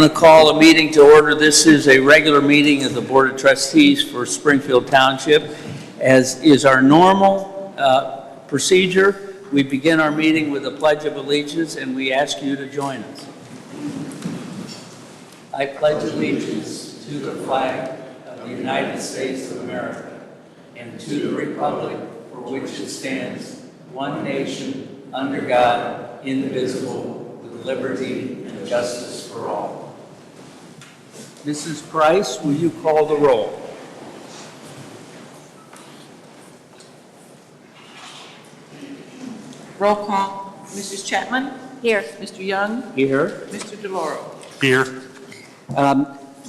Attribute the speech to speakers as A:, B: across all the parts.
A: going to call a meeting to order. This is a regular meeting of the Board of Trustees for Springfield Township. As is our normal procedure, we begin our meeting with a Pledge of Allegiance, and we ask you to join us. I pledge allegiance to the flag of the United States of America and to the republic for which it stands, one nation, under God, indivisible, with liberty and justice for all. Mrs. Price, will you call the roll?
B: Roll call. Mrs. Chapman?
C: Here.
B: Mr. Young?
A: Here.
B: Mr. DeLauro?
D: Here.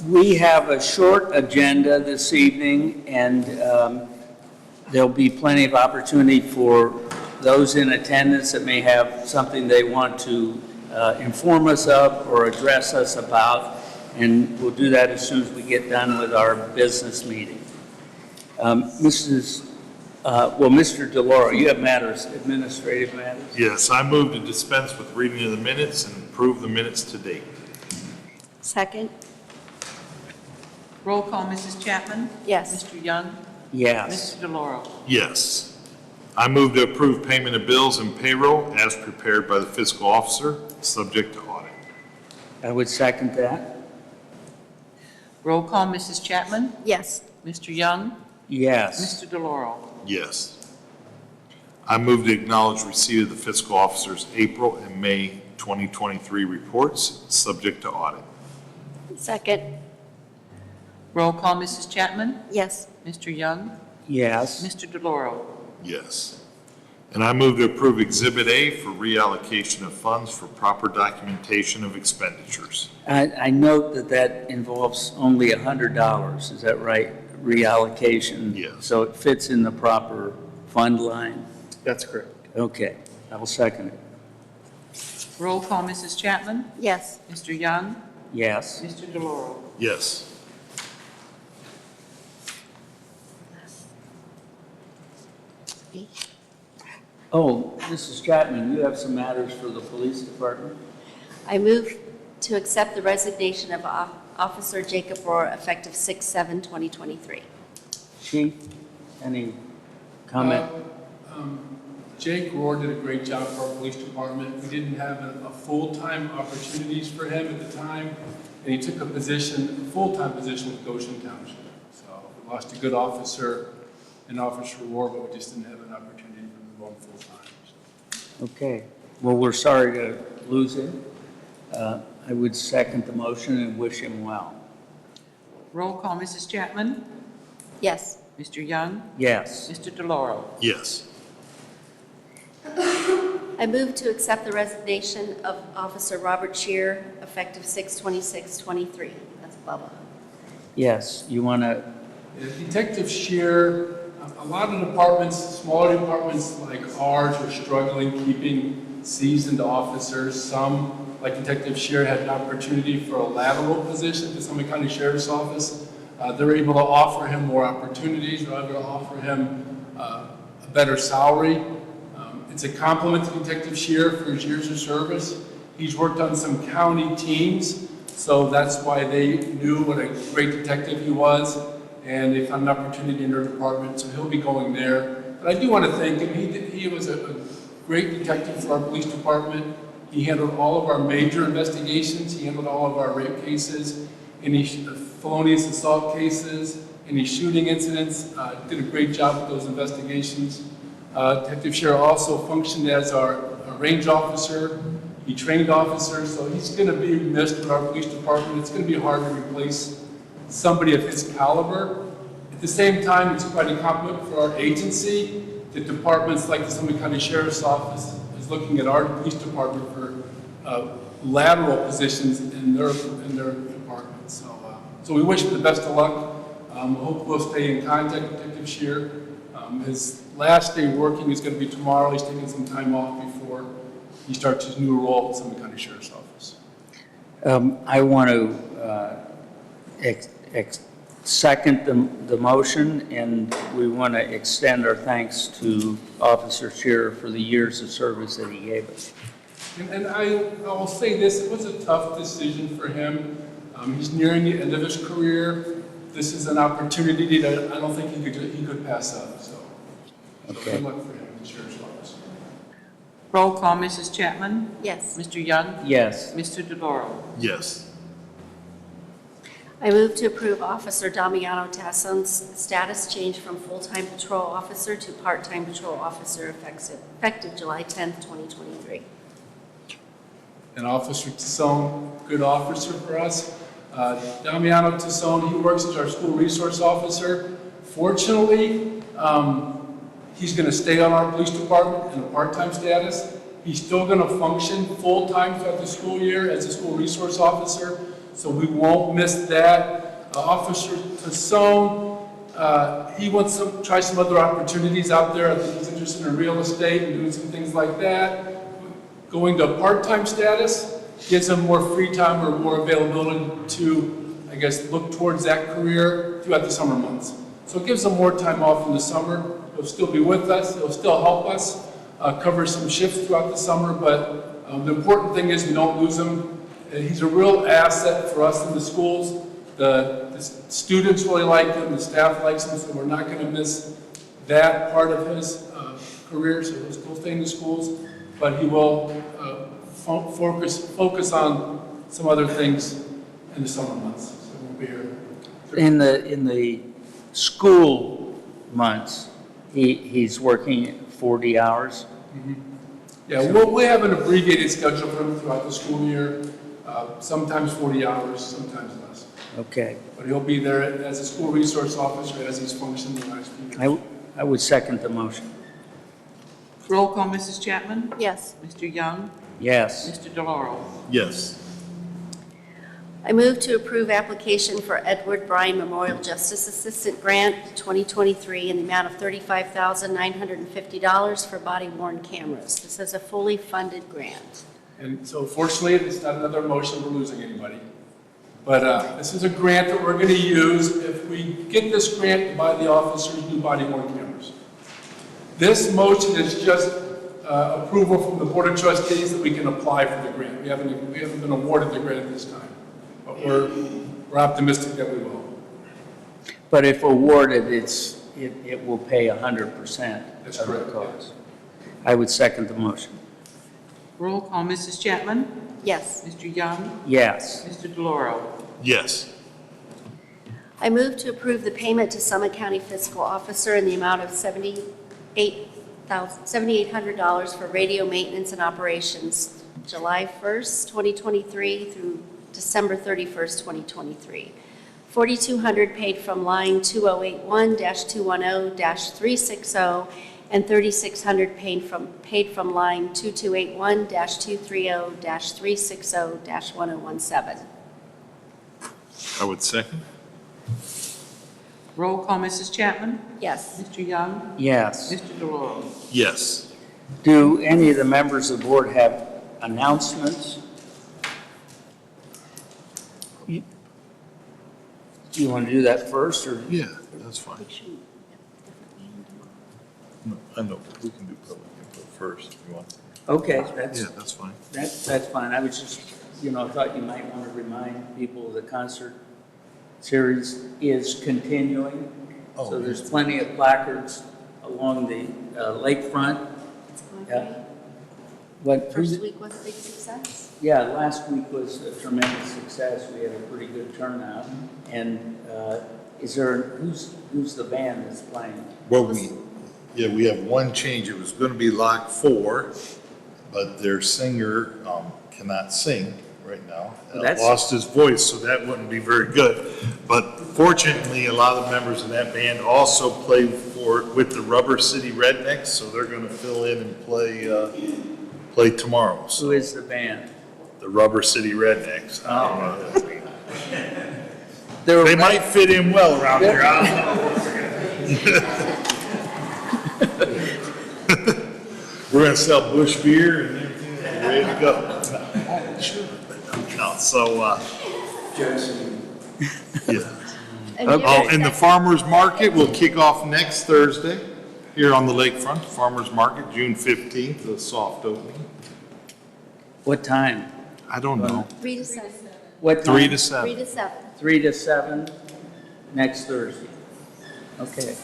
A: We have a short agenda this evening, and there'll be plenty of opportunity for those in attendance that may have something they want to inform us of or address us about, and we'll do that as soon as we get done with our business meeting. Mr. DeLauro, you have matters, administrative matters?
D: Yes, I move to dispense with reading of the minutes and approve the minutes to date.
C: Second.
B: Roll call. Mrs. Chapman?
C: Yes.
B: Mr. Young?
A: Yes.
B: Mr. DeLauro?
D: Yes. I move to approve payment of bills and payroll as prepared by the fiscal officer, subject to audit.
A: I would second that.
B: Roll call. Mrs. Chapman?
C: Yes.
B: Mr. Young?
A: Yes.
B: Mr. DeLauro?
D: Yes. I move to acknowledge receipt of the fiscal officer's April and May 2023 reports, subject to audit.
C: Second.
B: Roll call. Mrs. Chapman?
C: Yes.
B: Mr. Young?
A: Yes.
B: Mr. DeLauro?
D: Yes. And I move to approve Exhibit A for reallocation of funds for proper documentation of expenditures.
A: I note that that involves only $100. Is that right? Reallocation?
D: Yes.
A: So it fits in the proper fund line?
D: That's correct.
A: Okay. I will second it.
B: Roll call. Mrs. Chapman?
C: Yes.
B: Mr. Young?
A: Yes.
B: Mr. DeLauro?
D: Yes.
A: Oh, Mrs. Chapman, you have some matters for the police department?
C: I move to accept the resignation of Officer Jacob Rohr effective 6/7/2023.
A: Chief, any comment?
E: Jake Rohr did a great job for our police department. We didn't have a full-time opportunities for him at the time, and he took a full-time position with Goshen Township. So we lost a good officer in Officer Rohr, but we just didn't have an opportunity for him going full-time. So.
A: Okay. Well, we're sorry to lose him. I would second the motion and wish him well.
B: Roll call. Mrs. Chapman?
C: Yes.
B: Mr. Young?
A: Yes.
B: Mr. DeLauro?
D: Yes.
C: I move to accept the resignation of Officer Robert Shear effective 6/26/23. That's Bubba.
A: Yes. You want to?
E: Detective Shear, a lot of departments, smaller departments like ours, are struggling keeping seasoned officers. Some, like Detective Shear, had an opportunity for a lateral position at the Summit County Sheriff's Office. They're able to offer him more opportunities. They're able to offer him a better salary. It's a compliment to Detective Shear for his years of service. He's worked on some county teams, so that's why they knew what a great detective he was, and they found an opportunity in their department, so he'll be going there. But I do want to thank him. He was a great detective for our police department. He handled all of our major investigations. He handled all of our rape cases, any felonious assault cases, any shooting incidents. Did a great job with those investigations. Detective Shear also functioned as our range officer. He trained officers, so he's going to be missed with our police department. It's going to be hard to replace somebody of his caliber. At the same time, it's quite a compliment for our agency. The departments like the Summit County Sheriff's Office is looking at our police department for lateral positions in their department. So we wish him the best of luck. Hope we'll stay in contact with Detective Shear. His last day working is going to be tomorrow. He's taking some time off before he starts his new role at the Summit County Sheriff's Office.
A: I want to second the motion, and we want to extend our thanks to Officer Shearer for the years of service that he gave us.
E: And I'll say this, it was a tough decision for him. He's nearing the end of his career. This is an opportunity that I don't think he could pass up, so.
A: Okay.
E: Good luck for him, the sheriff's office.
B: Roll call, Mrs. Chapman?
C: Yes.
B: Mr. Young?
A: Yes.
B: Mr. DeLauro?
D: Yes.
C: I move to approve Officer Damiano Tasson's status change from full-time patrol officer to part-time patrol officer effective July 10th, 2023.
E: And Officer Tassone, good officer for us. Damiano Tassone, he works as our school resource officer. Fortunately, he's going to stay on our police department in a part-time status. He's still going to function full-time throughout the school year as a school resource officer, so we won't miss that. Officer Tassone, he wants to try some other opportunities out there. I think he's interested in real estate and doing some things like that. Going to a part-time status gives him more free time or more availability to, I guess, look towards that career throughout the summer months. So it gives him more time off in the summer. He'll still be with us. He'll still help us cover some shifts throughout the summer, but the important thing is we don't lose him. He's a real asset for us in the schools. The students really like him, the staff likes him, so we're not going to miss that part of his career, so he'll still stay in the schools, but he will focus on some other things in the summer months, so we'll be here.
A: In the school months, he's working 40 hours?
E: Yeah, we have an abbreviated schedule for him throughout the school year, sometimes 40 hours, sometimes less.
A: Okay.
E: But he'll be there as a school resource officer as he's functioned the last few years.
A: I would second the motion.
B: Roll call, Mrs. Chapman?
C: Yes.
B: Mr. Young?
A: Yes.
B: Mr. DeLauro?
D: Yes.
C: I move to approve application for Edward Bryan Memorial Justice Assistant Grant 2023 in the amount of $35,950 for body-worn cameras. This is a fully funded grant.
E: And so fortunately, it's not another motion we're losing anybody. But this is a grant that we're going to use if we get this grant to buy the officers new body-worn cameras. This motion is just approval from the Board of Trustees that we can apply for the grant. We haven't been awarded the grant at this time, but we're optimistic that we will.
A: But if awarded, it will pay 100%
E: That's
A: of the
E: correct,
A: cost. I would second the motion.
B: Roll call, Mrs. Chapman?
C: Yes.
B: Mr. Young?
A: Yes.
B: Mr. DeLauro?
D: Yes.
C: I move to approve the payment to Summit County Fiscal Officer in the amount of $7,800 for radio maintenance and operations, July 1st, 2023 through December 31st, 2023. $4,200 paid from line 2081-210-360 and $3,600 paid from line 2281-230-360-1017.
D: I would second.
B: Roll call, Mrs. Chapman?
C: Yes.
B: Mr. Young?
A: Yes.
B: Mr. DeLauro?
D: Yes.
A: Do any of the members of the board have announcements? Do you want to do that first, or?
D: Yeah, that's fine. No, I know, we can do public input first if you want.
A: Okay,
D: Yeah,
A: that's
D: fine.
A: that's fine. I was just, thought you might want to remind people the concert series is continuing.
D: Oh,
A: So there's plenty of placards along the lakefront.
C: It's going
A: Yeah.
C: great. First week was a big success.
A: Yeah, last week was a tremendous success. We had a pretty good turnout. And who's the band that's playing?
D: Well, we have one change. It was going to be Lock 4, but their singer cannot sing right now. Lost his voice, so that wouldn't be very good. But fortunately, a lot of the members of that band also play with the Rubber City Rednecks, so they're going to fill in and play tomorrow. So
A: Who is the band?
D: the Rubber City Rednecks. I don't know what that means. They might fit in well around here. I don't know. We're going to sell Busch beer and everything. We're ready to go. No, so, yeah.
C: And you
D: And the farmer's market will kick off next Thursday here on the lakefront. Farmer's market, June 15th, the soft opening.
A: What time?
D: I don't know.
C: 3 to 7.
A: What time?
D: 3 to
C: 3
D: 7.
C: to 7.
A: 3 to 7 next Thursday. Okay,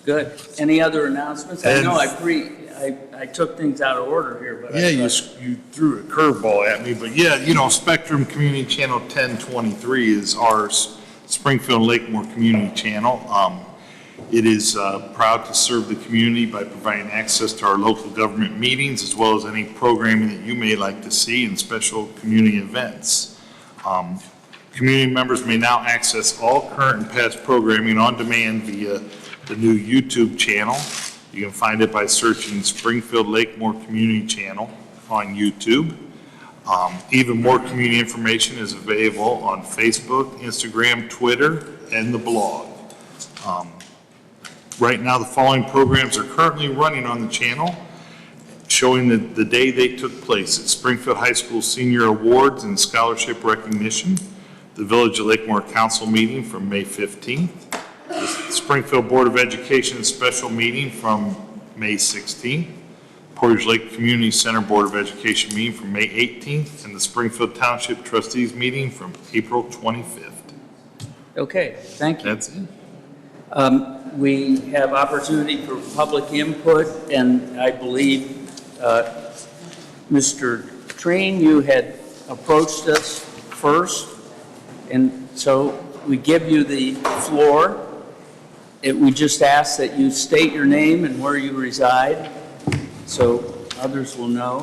A: good. Any other announcements? I know I took things out of order here, but
D: Yeah,
A: I thought,
D: you threw a curveball at me, but yeah, Spectrum Community Channel 1023 is our Springfield Lakemore Community Channel. It is proud to serve the community by providing access to our local government meetings as well as any programming that you may like to see and special community events. Community members may now access all current and past programming on demand via the new YouTube channel. You can find it by searching Springfield Lakemore Community Channel on YouTube. Even more community information is available on Facebook, Instagram, Twitter, and the blog. Right now, the following programs are currently running on the channel, showing the day they took place at Springfield High School Senior Awards and Scholarship Recognition, the Village of Lakemore Council meeting from May 15th, the Springfield Board of Education special meeting from May 16th, Portage Lake Community Center Board of Education meeting from May 18th, and the Springfield Township Trustees meeting from April 25th.
A: okay, thank you.
D: That's it.
A: We have opportunity for public input, and I believe, Mr. Treen, you had approached us first, and so we give you the floor. We just ask that you state your name and where you reside, so others will know.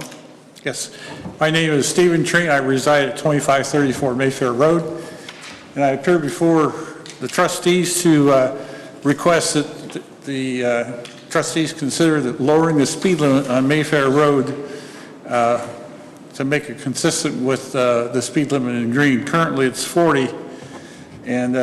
F: Yes, my name is Stephen Treen. I reside at 2534 Mayfair Road, and I appear before the trustees to request that the trustees consider that lowering the speed limit on Mayfair Road to make it consistent with the speed limit in green. Currently, it's 40, and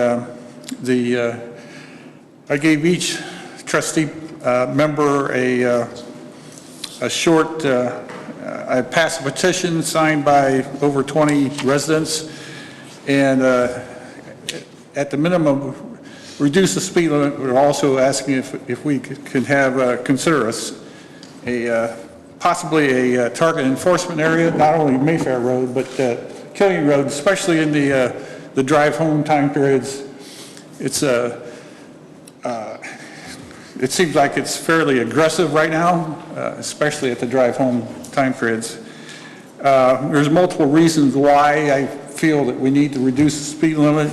F: I gave each trustee member a short. I passed a petition signed by over 20 residents, and at the minimum, reduce the speed limit. We're also asking if we could have consider us possibly a target enforcement area, not only Mayfair Road but Killian Road, especially in the drive home time periods. It seems like it's fairly aggressive right now, especially at the drive home time periods. There's multiple reasons why I feel that we need to reduce the speed limit.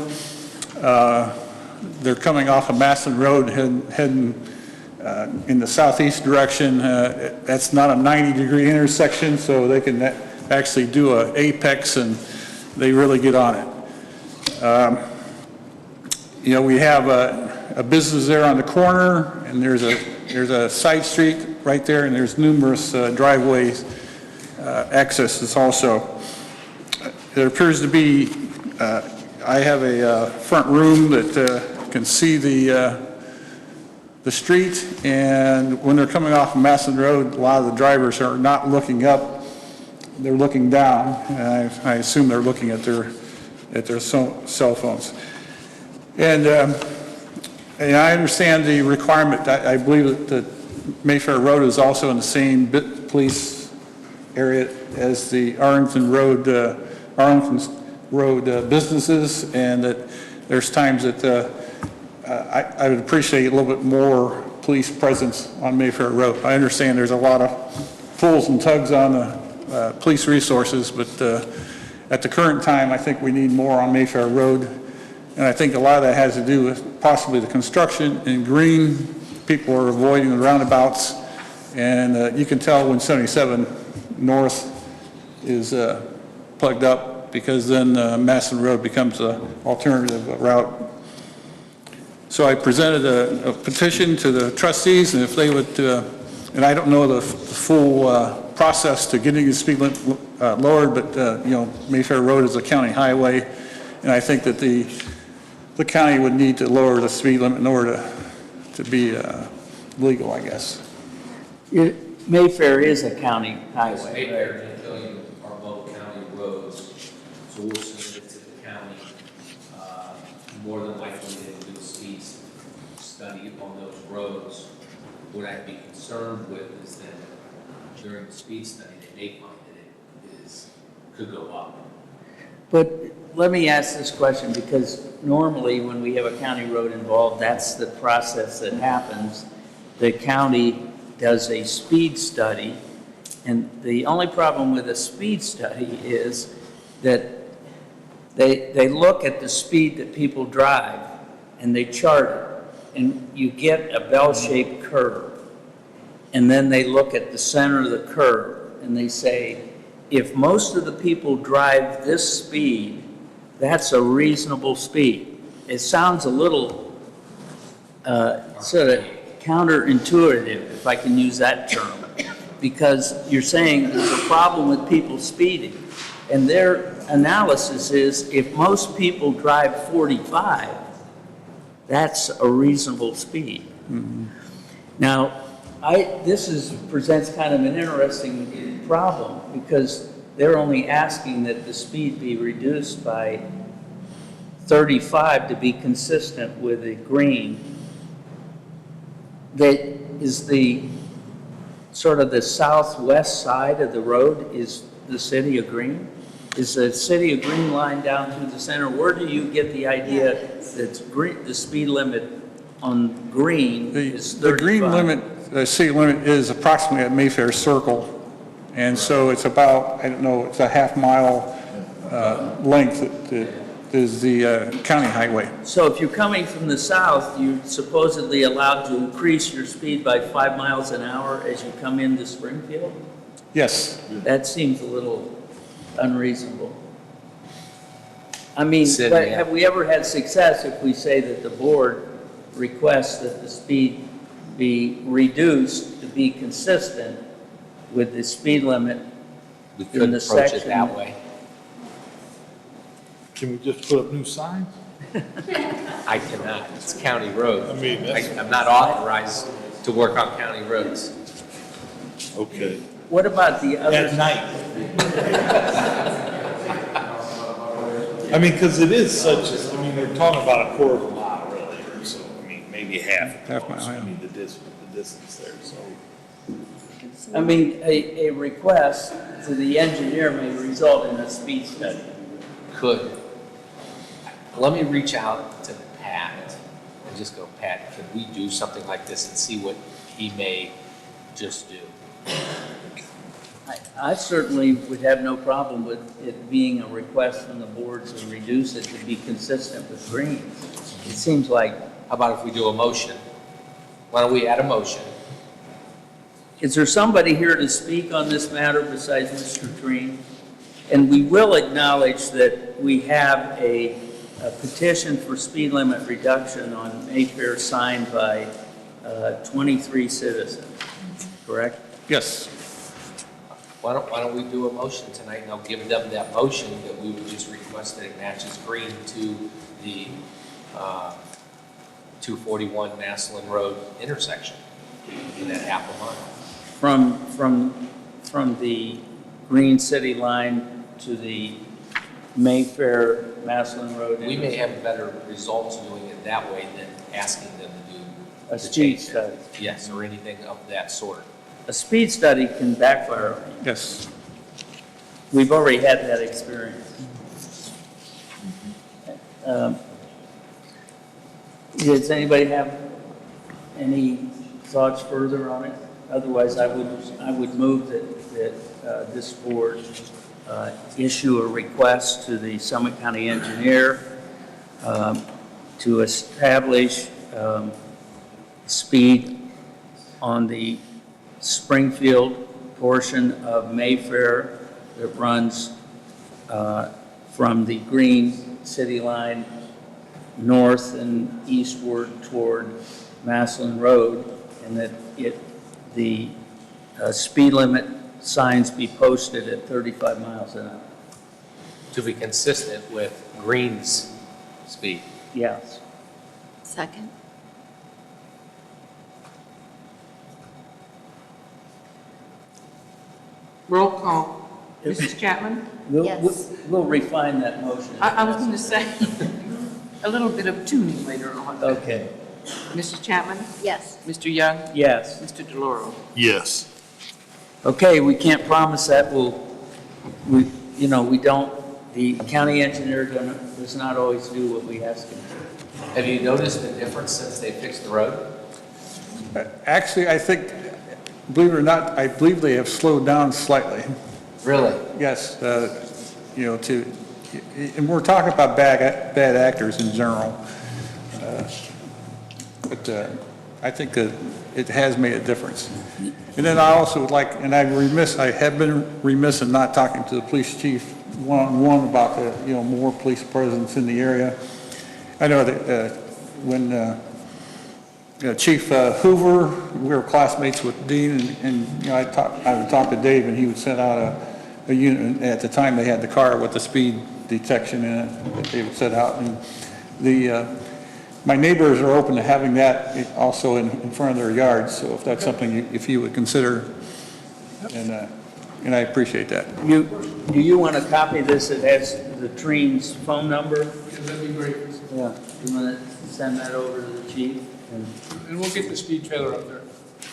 F: They're coming off of Masson Road heading in the southeast direction. That's not a 90-degree intersection, so they can actually do an apex and they really get on it. We have a business there on the corner, and there's a side street right there, and there's numerous driveways accesses also. There appears to be, I have a front room that can see the street, and when they're coming off of Masson Road, a lot of the drivers are not looking up, they're looking down, and I assume they're looking at their cell phones. And I understand the requirement. I believe that Mayfair Road is also in the same police area as the Arlington Road businesses, and that there's times that I would appreciate a little bit more police presence on Mayfair Road. I understand there's a lot of pulls and tugs on the police resources, but at the current time, I think we need more on Mayfair Road. And I think a lot of that has to do with possibly the construction in green. People are avoiding the roundabouts, and you can tell when 77 North is plugged up, because then Masson Road becomes an alternative route. So I presented a petition to the trustees, and if they would, and I don't know the full process to getting the speed limit lowered, but Mayfair Road is a county highway, and I think that the county would need to lower the speed limit in order to be legal, I guess.
A: Mayfair is a county highway.
G: Mayfair and Killian are both county roads, so we'll submit it to the county. More than likely, they will do a speed study on those roads. What I'd be concerned with is that during the speed study, they may find that it is could go up.
A: But let me ask this question, because normally when we have a county road involved, that's the process that happens. The county does a speed study, and the only problem with a speed study is that they look at the speed that people drive, and they chart it, and you get a bell-shaped curve. And then they look at the center of the curve, and they say, if most of the people drive this speed, that's a reasonable speed. It sounds a little sort of counterintuitive, if I can use that term, because you're saying there's a problem with people speeding. And their analysis is if most people drive 45, that's a reasonable speed. Mm-hmm. Now, this presents kind of an interesting problem, because they're only asking that the speed be reduced by 35 to be consistent with the green. That is the sort of the southwest side of the road is the city of Green? Is the city of Green line down through the center? Where do you get the idea that the speed limit on Green is 35?
F: The green limit, the city limit is approximately at Mayfair Circle. And so it's about, I don't know, it's a half-mile length that is the county highway.
A: So if you're coming from the south, you're supposedly allowed to increase your speed by 5 miles an hour as you come into Springfield?
F: Yes.
A: That seems a little unreasonable. I mean, but have we ever had success if we say that the board requests that the speed be reduced to be consistent with the speed limit
G: We
A: in
G: could
A: the
G: approach
A: section?
G: it that way.
D: Can we just put up new signs?
G: I cannot. It's county road.
D: I mean, that's-
G: I'm not authorized to work on county roads.
D: Okay.
A: What about the other?
D: At night. I mean, because it is such, I mean, they're talking about a quarter of a mile earlier, so, I mean, maybe half.
F: Half mile,
D: I
F: yeah.
D: mean, the distance there, so.
A: I mean, a request to the engineer may result in a speed study.
G: Could. Let me reach out to Pat and just go, Pat, can we do something like this and see what he may just do?
A: I certainly would have no problem with it being a request from the board to reduce it to be consistent with greens. It seems like,
G: How about if we do a motion? Why don't we add a motion?
A: is there somebody here to speak on this matter besides Mr. Green? And we will acknowledge that we have a petition for speed limit reduction on Mayfair signed by 23 citizens, correct?
F: Yes.
G: Why don't we do a motion tonight, and I'll give them that motion that we would just request that it matches green to the 241 Maslin Road intersection in that half a mile.
A: From the Green City line to the Mayfair Maslin Road.
G: We may have better results doing it that way than asking them to do
A: A
G: the
A: speed
G: change.
A: study.
G: Yes, or anything of that sort.
A: A speed study can backfire.
F: Yes.
A: We've already had that experience. Does anybody have any thoughts further on it? Otherwise, I would move that this board issue a request to the Summit County engineer to establish speed on the Springfield portion of Mayfair that runs from the Green City line north and eastward toward Maslin Road, and that the speed limit signs be posted at 35 miles an hour.
G: To be consistent with Green's speed.
A: Yes.
C: Second?
B: Roll call. Mrs. Chapman?
C: Yes.
A: We'll refine that motion.
B: I was going to say, a little bit of tuning later on.
A: Okay.
B: Mrs. Chapman?
C: Yes.
B: Mr. Young?
A: Yes.
B: Mr. DeLauro?
D: Yes.
A: Okay, we can't promise that you know, the county engineer does not always do what we ask him to.
G: Have you noticed a difference since they fixed the road?
F: Actually, I think, believe it or not, I believe they have slowed down slightly.
G: Really?
F: Yes, you know, and we're talking about bad actors in general. But I think that it has made a difference. And then I also would like, and I have been remiss in not talking to the police chief one-on-one about the, you know, more police presence in the area. I know that when Chief Hoover, we were classmates with Dean, and you know, I would talk to Dave, and he would send out a unit. At the time, they had the car with the speed detection in it that they would set out, and my neighbors are open to having that also in front of their yards. So if that's something if you would consider, and I appreciate that.
A: Do you want a copy of this that has the Treen's phone number?
E: Yeah, that'd be great.
A: Yeah. You want to send that over to the chief?
E: And we'll get the speed trailer up there.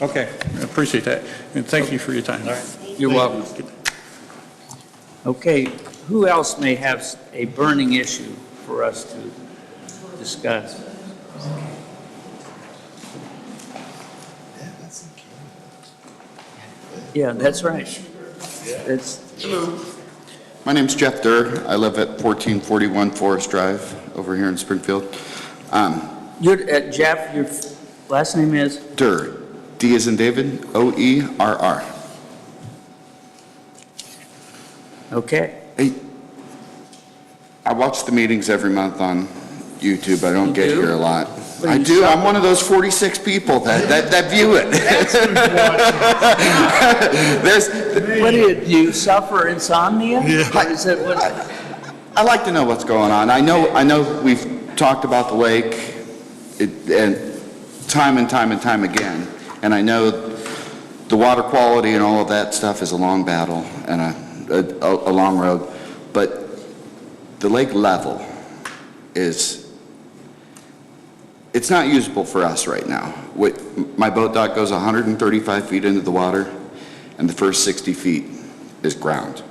F: Okay, I appreciate that, and thank you for your time.
A: All right. You're welcome. Okay, who else may have a burning issue for us to discuss? Yeah, that's right.
H: My name's Jeff Durr. I live at 1441 Forest Drive over here in Springfield.
A: Jeff, your last name is?
H: Durr. D as in David, O-E-R-R.
A: Okay.
H: Hey, I watch the meetings every month on YouTube. I don't get here a lot. I do. I'm one of those 46 people that view it.
A: What do you suffer insomnia? Yeah.
H: I like to know what's going on. I know we've talked about the lake and time again, and I know the water quality and all of that stuff is a long battle and a long road, but the lake level it's not usable for us right now. My boat dock goes 135 feet into the water, and the first 60 feet is ground.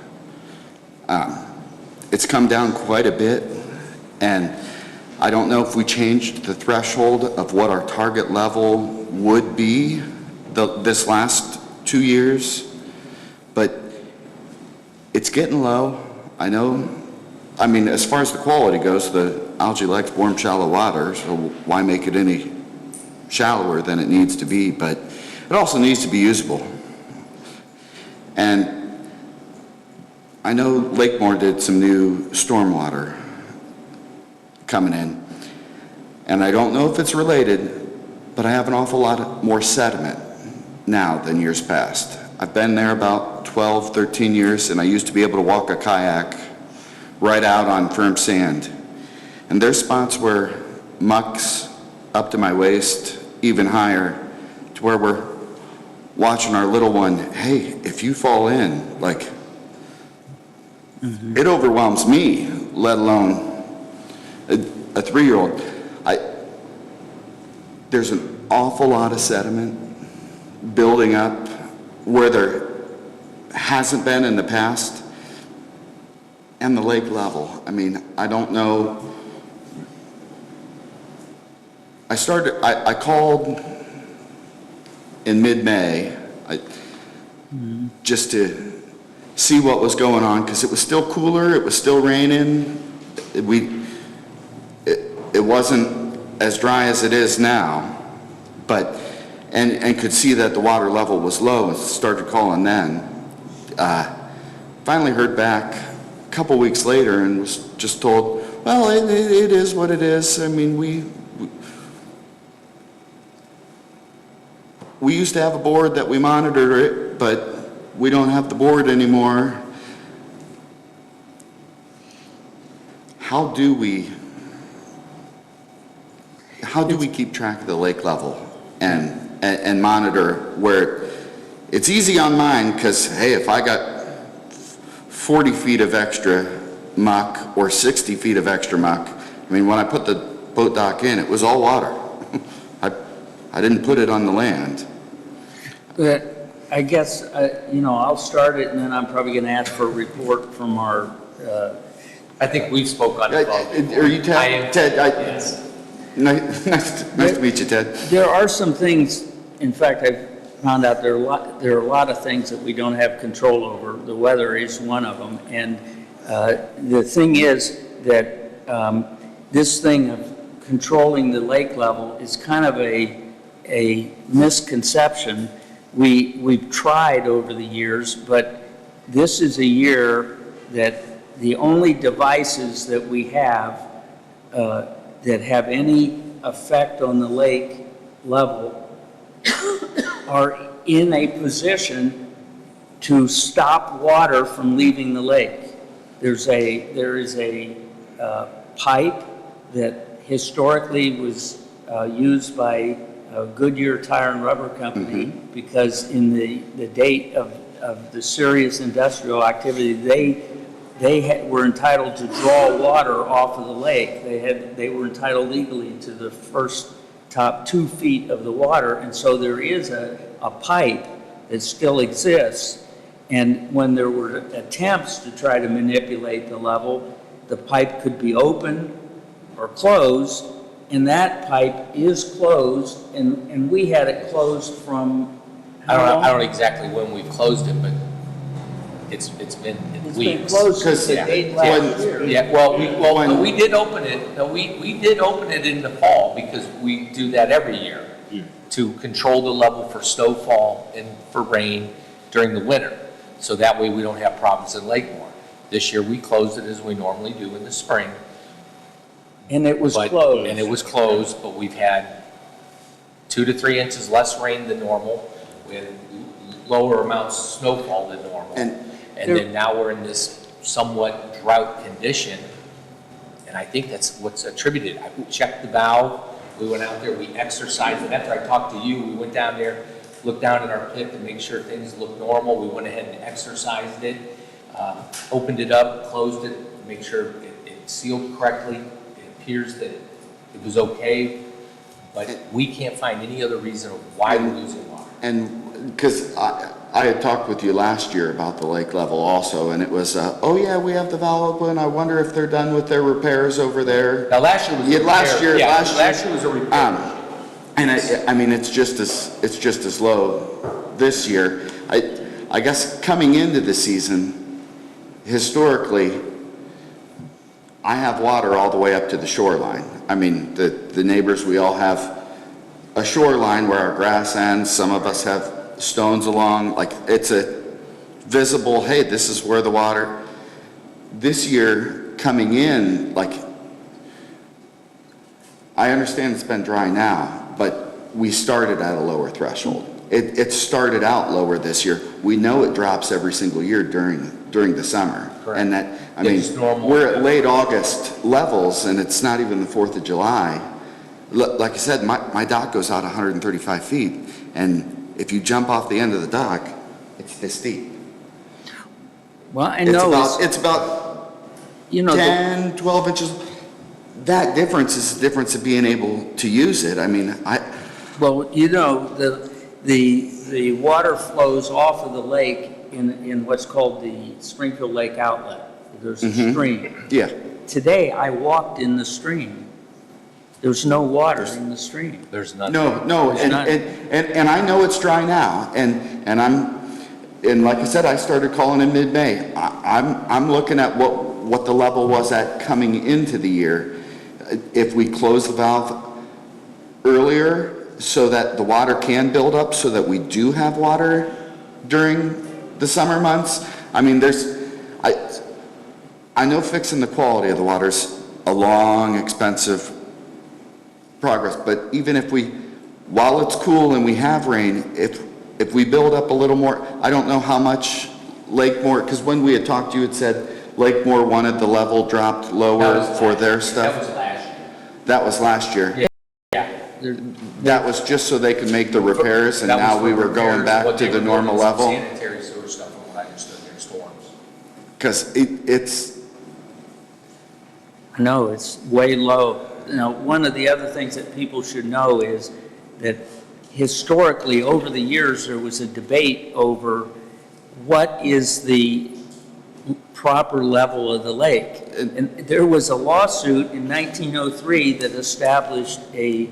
H: It's come down quite a bit, and I don't know if we changed the threshold of what our target level would be this last 2 years, but it's getting low. I mean, as far as the quality goes, the algae likes warm, shallow water, so why make it any shallower than it needs to be? But it also needs to be usable. And I know Lakemore did some new stormwater coming in, and I don't know if it's related, but I have an awful lot more sediment now than years past. I've been there about 12, 13 years, and I used to be able to walk a kayak right out on firm sand. And there's spots where muck's up to my waist, even higher, to where we're watching our little one, hey, if you fall in, like, it overwhelms me, let alone a 3-year-old. There's an awful lot of sediment building up where there hasn't been in the past. And the lake level, I mean, I don't know. I called in mid-May just to see what was going on, because it was still cooler, it was still raining. It wasn't as dry as it is now, but, and could see that the water level was low and started calling then. Finally heard back a couple weeks later and was just told, well, it is what it is. I mean, we used to have a board that we monitor it, but we don't have the board anymore. How do we keep track of the lake level and monitor where it's easy on mine, because hey, if I got 40 feet of extra muck or 60 feet of extra muck, I mean, when I put the boat dock in, it was all water. I didn't put it on the land.
A: I guess, I'll start it, and then I'm probably going to ask for a report from our,
G: I think we've spoke on the phone.
H: Are you
G: I am-
H: Ted?
G: Yes.
H: Nice to meet you, Ted.
A: there are some things, in fact, I found out there are a lot of things that we don't have control over. The weather is one of them, and the thing is that this thing of controlling the lake level is kind of a misconception. We've tried over the years, but this is a year that the only devices that we have that have any effect on the lake level are in a position to stop water from leaving the lake. There is a pipe that historically was used by Goodyear Tire and Rubber Company because in the date of the serious industrial activity, they were entitled to draw water off of the lake. They were entitled legally to the first top 2 feet of the water, and so there is a pipe that still exists. And when there were attempts to try to manipulate the level, the pipe could be open or closed, and that pipe is closed, and we had it closed from how long?
G: I don't know exactly when we've closed it, but it's been
A: It's
G: weeks.
A: been closed since the
H: Yeah.
A: date last year.
G: Yeah, no, we did open it, no, we did open it in the fall because we do that every year to control the level for snowfall and for rain during the winter. So that way we don't have problems in Lakemore. This year we closed it as we normally do in the spring.
A: And it was
G: But-
A: closed.
G: And it was closed, but we've had 2 to 3 inches less rain than normal, with lower amounts of snowfall than normal. And then now we're in this somewhat drought condition, and I think that's what's attributed. I checked the valve, we went out there, we exercised, and after I talked to you, we went down there, looked down in our pit to make sure things looked normal. We went ahead and exercised it, opened it up, closed it, to make sure it sealed correctly. It appears that it was okay, but we can't find any other reason of why we're losing water.
H: And because I had talked with you last year about the lake level also, and it was, oh yeah, we have the valve open. I wonder if they're done with their repairs over there.
G: Now, last year was a
H: Yeah,
G: repair.
H: last year
G: was a repair.
H: And I mean, it's just as low this year. I guess coming into the season, historically, I have water all the way up to the shoreline. I mean, the neighbors, we all have a shoreline where our grass ends. Some of us have stones along, like it's a visible, hey, this is where the water. This year coming in, like, I understand it's been dry now, but we started at a lower threshold. It started out lower this year. We know it drops every single year during the summer.
G: Correct.
H: And that, I mean,
G: It's normal.
H: we're at late August levels and it's not even the 4th of July. Like I said, my dock goes out 135 feet, and if you jump off the end of the dock, it's this deep.
A: Well, I know
H: It's about
A: you know,
H: 10, 12 inches. That difference is the difference of being able to use it. I mean,
A: well, you know, the water flows off of the lake in what's called the Springfield Lake outlet. There's a stream.
H: yeah.
A: Today, I walked in the stream. There's no water in the stream.
G: There's none.
H: No,
A: There's none.
H: and I know it's dry now, and like I said, I started calling in mid-May. I'm looking at what the level was at coming into the year. If we close the valve earlier so that the water can build up, so that we do have water during the summer months. I mean, I know fixing the quality of the water's a long, expensive progress, but even if while it's cool and we have rain, if we build up a little more, I don't know how much Lakemore, because when we had talked, you had said Lakemore wanted the level dropped lower for their stuff.
G: That was last year.
H: That was last year.
G: Yeah.
H: That was just so they could make the repairs, and
G: That was
H: now
G: for
H: we were
G: repairs,
H: going back
G: what
H: to
G: they
H: the
G: were
H: normal
G: doing, some
H: level.
G: Sanitary sewer stuff from what I understood during storms.
H: Because it's,
A: No, it's way low. You know, one of the other things that people should know is that historically, over the years, there was a debate over what is the proper level of the lake. And there was a lawsuit in 1903 that established a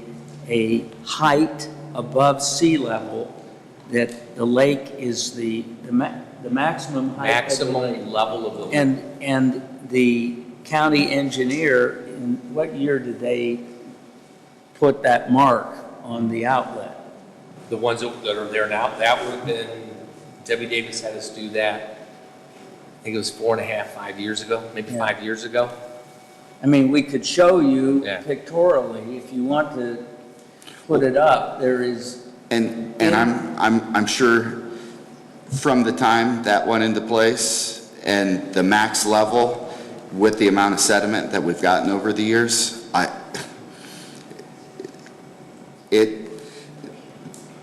A: height above sea level, that the lake is the maximum height of the lake.
G: Maximum level of the lake.
A: And the county engineer, in what year did they put that mark on the outlet?
G: The ones that are there now, that would have been, Debbie Davis had us do that, I think it was 4.5, 5 years ago, maybe
A: Yeah.
G: 5 years ago.
A: I mean, we could show you
G: Yeah.
A: pictorially, if you want to put it up, there is.
H: And I'm sure from the time that went into place and the max level with the amount of sediment that we've gotten over the years,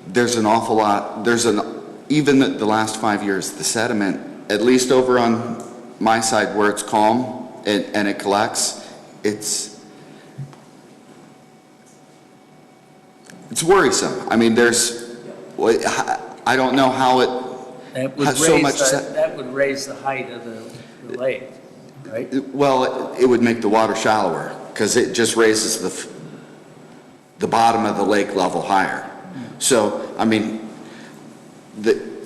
H: there's an awful lot, even the last 5 years, the sediment, at least over on my side where it's calm and it collects, it's worrisome. I mean, I don't know how it
A: That would
H: has so
A: raise
H: much.
A: that would raise the height of the lake, right?
H: Well, it would make the water shallower because it just raises the bottom of the lake level higher. So, I mean,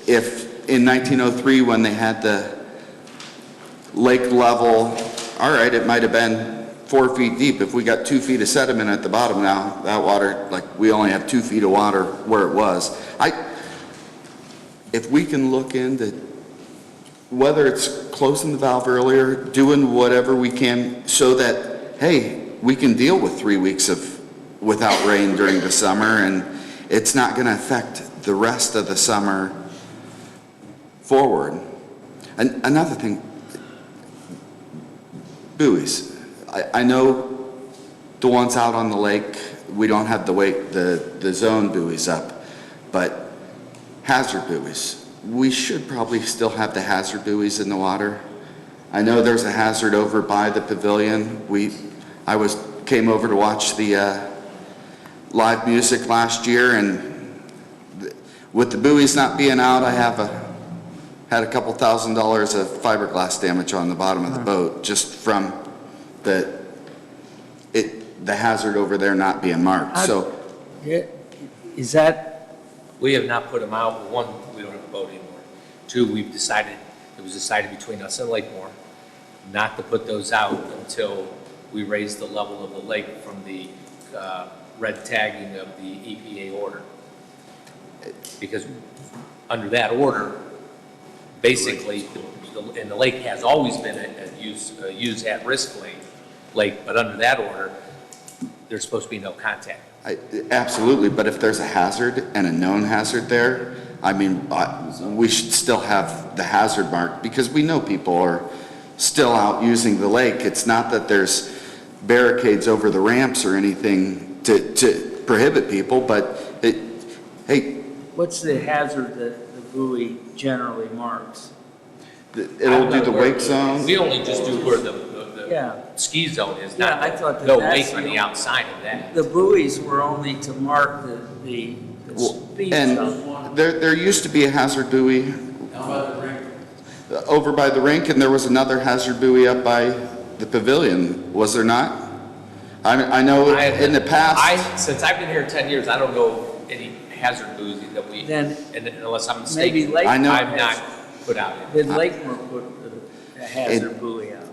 H: if in 1903 when they had the lake level, all right, it might have been 4 feet deep. If we got 2 feet of sediment at the bottom now, that water, like we only have 2 feet of water where it was. If we can look into whether it's closing the valve earlier, doing whatever we can so that, hey, we can deal with 3 weeks without rain during the summer and it's not going to affect the rest of the summer forward. And another thing, buoys. I know the ones out on the lake, we don't have the zone buoys up, but hazard buoys. We should probably still have the hazard buoys in the water. I know there's a hazard over by the pavilion. I came over to watch the live music last year, and with the buoys not being out, I had a couple $1,000s of fiberglass damage on the bottom of the boat just from the hazard over there not being marked. So
A: Is that,
G: We have not put them out. One, we don't have a boat anymore. Two, it was decided between us and Lakemore not to put those out until we raise the level of the lake from the red tagging of the EPA order. Because under that order, basically, and the lake has always been a use at-risk lake, but under that order, there's supposed to be no contact.
H: Absolutely, but if there's a hazard and a known hazard there, I mean, we should still have the hazard mark because we know people are still out using the lake. It's not that there's barricades over the ramps or anything to prohibit people, but hey.
A: what's the hazard that the buoy generally marks?
H: It'll do the wake zone.
G: We only just do where the
A: Yeah.
G: ski zone is,
A: Yeah,
G: not
A: I thought
G: no
A: that's
G: wake on the outside of that.
A: The buoys were only to mark the speed
H: And
A: zone.
H: there used to be a hazard buoy over by the rink, and there was another hazard buoy up by the pavilion, was there not? I know in the past.
G: Since I've been here 10 years, I don't know any hazard buoys that we,
A: Then
G: unless I'm
A: maybe
G: mistaken,
A: Lakemore
H: I know.
G: I've not put out any.
A: Did Lakemore put a hazard buoy out?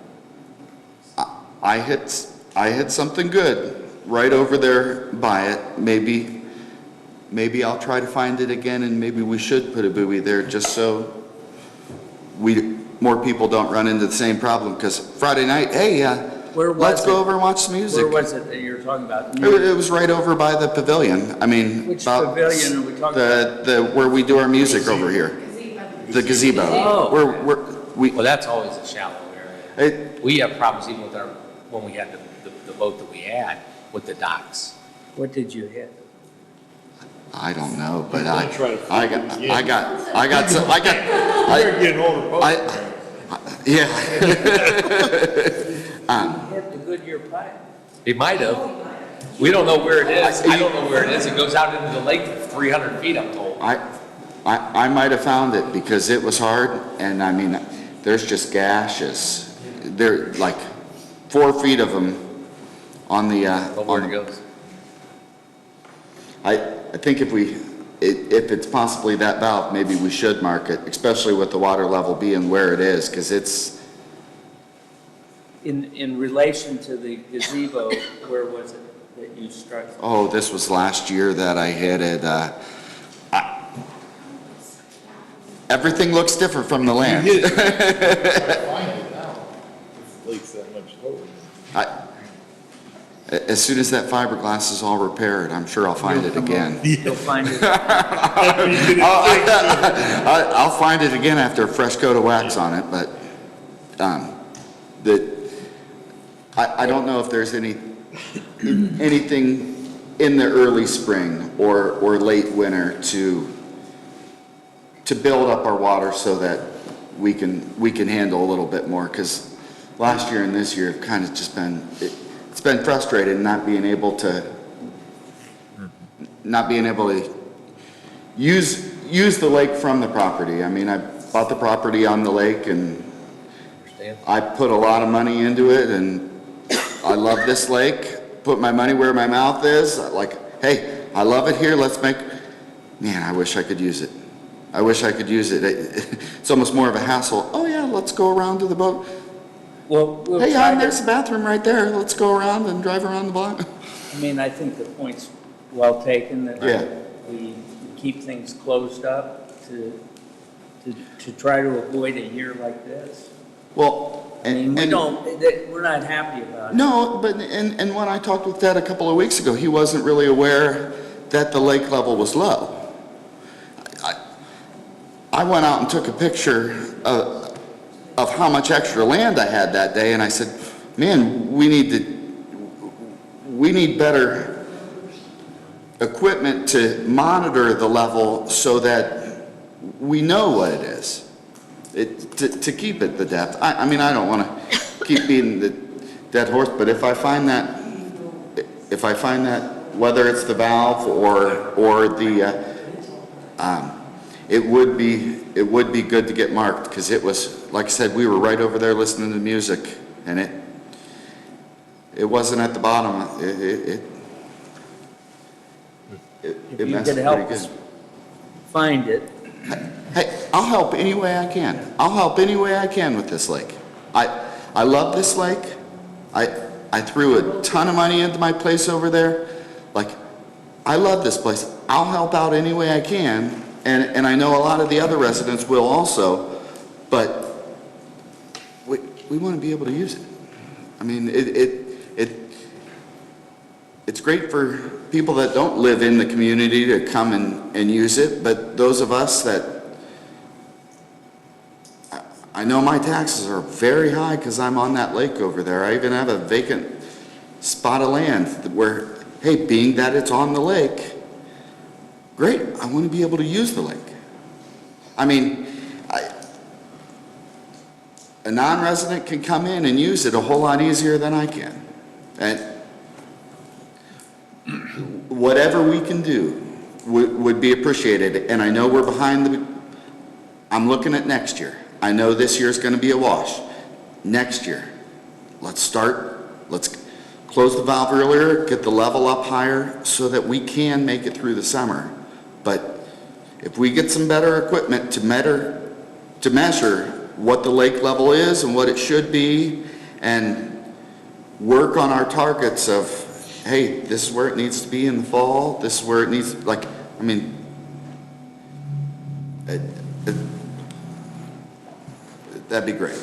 H: I hit something good right over there by it. Maybe I'll try to find it again, and maybe we should put a buoy there just so more people don't run into the same problem. Because Friday night, hey,
A: Where was
H: let's go
A: it?
H: over and watch some music.
A: Where was it that you're talking about?
H: It was right over by the pavilion. I mean,
A: Which
H: about
A: pavilion are we talking about?
H: the where we do our music over here. The gazebo.
A: Oh.
G: Well, that's always a shallow area.
H: It,
G: We have problems even with when we had the boat that we had with the docks.
A: What did you hit?
H: I don't know, but
D: Don't try to
H: I
D: figure it
H: got
D: You're getting older,
H: yeah.
A: You hit the Goodyear pipe.
G: It might have. We don't know where it is. I don't know where it is. It goes out into the lake for 300 feet, I'm told.
H: I might have found it because it was hard, and I mean, there's just gashes. There, like 4 feet of them on the,
G: But where it goes.
H: I think if it's possibly that valve, maybe we should mark it, especially with the water level being where it is, because it's,
A: In relation to the gazebo, where was it that you struck?
H: oh, this was last year that I hit it. Everything looks different from the land.
D: You hit it. Find it now. The lake's that much lower.
H: As soon as that fiberglass is all repaired, I'm sure I'll find it again.
A: You'll find it.
H: I'll find it again after a fresh coat of wax on it, but I don't know if there's anything in the early spring or late winter to build up our water so that we can handle a little bit more, because last year and this year have kind of just been, it's been frustrating not being able to use the lake from the property. I mean, I bought the property on the lake and I put a lot of money into it, and I love this lake, put my money where my mouth is, like, hey, I love it here, man, I wish I could use it. I wish I could use it. It's almost more of a hassle. Oh yeah, let's go around to the boat.
A: Well, we'll
H: Hey,
A: try
H: there's
A: to,
H: the bathroom right there. Let's go around and drive around the block.
A: I mean, I think the point's well taken, that
H: Yeah.
A: we keep things closed up to try to avoid a year like this.
H: Well,
A: I mean, we're not happy about it.
H: no, but and when I talked with Ted a couple of weeks ago, he wasn't really aware that the lake level was low. I went out and took a picture of how much extra land I had that day, and I said, man, we need better equipment to monitor the level so that we know what it is, to keep it the depth. I mean, I don't want to keep beating the dead horse, but if I find that, whether it's the valve or the, it would be good to get marked, because it was, like I said, we were right over there listening to music, and it wasn't at the bottom. It
A: If you
H: messed
A: could
H: pretty
A: help
H: good.
A: us find it,
H: Hey, I'll help any way I can. I'll help any way I can with this lake. I love this lake. I threw a ton of money into my place over there. Like, I love this place. I'll help out any way I can, and I know a lot of the other residents will also, but we want to be able to use it. I mean, it's great for people that don't live in the community to come and use it, but those of us that, I know my taxes are very high because I'm on that lake over there. I even have a vacant spot of land where, hey, being that it's on the lake, great, I want to be able to use the lake. I mean, a non-resident can come in and use it a whole lot easier than I can. And whatever we can do would be appreciated. And I know we're behind I'm looking at next year. I know this year's going to be a wash. Next year, let's close the valve earlier, get the level up higher so that we can make it through the summer. But if we get some better equipment to measure what the lake level is and what it should be, and work on our targets of, hey, this is where it needs to be in the fall, this is where it needs, like, I mean, that'd be great.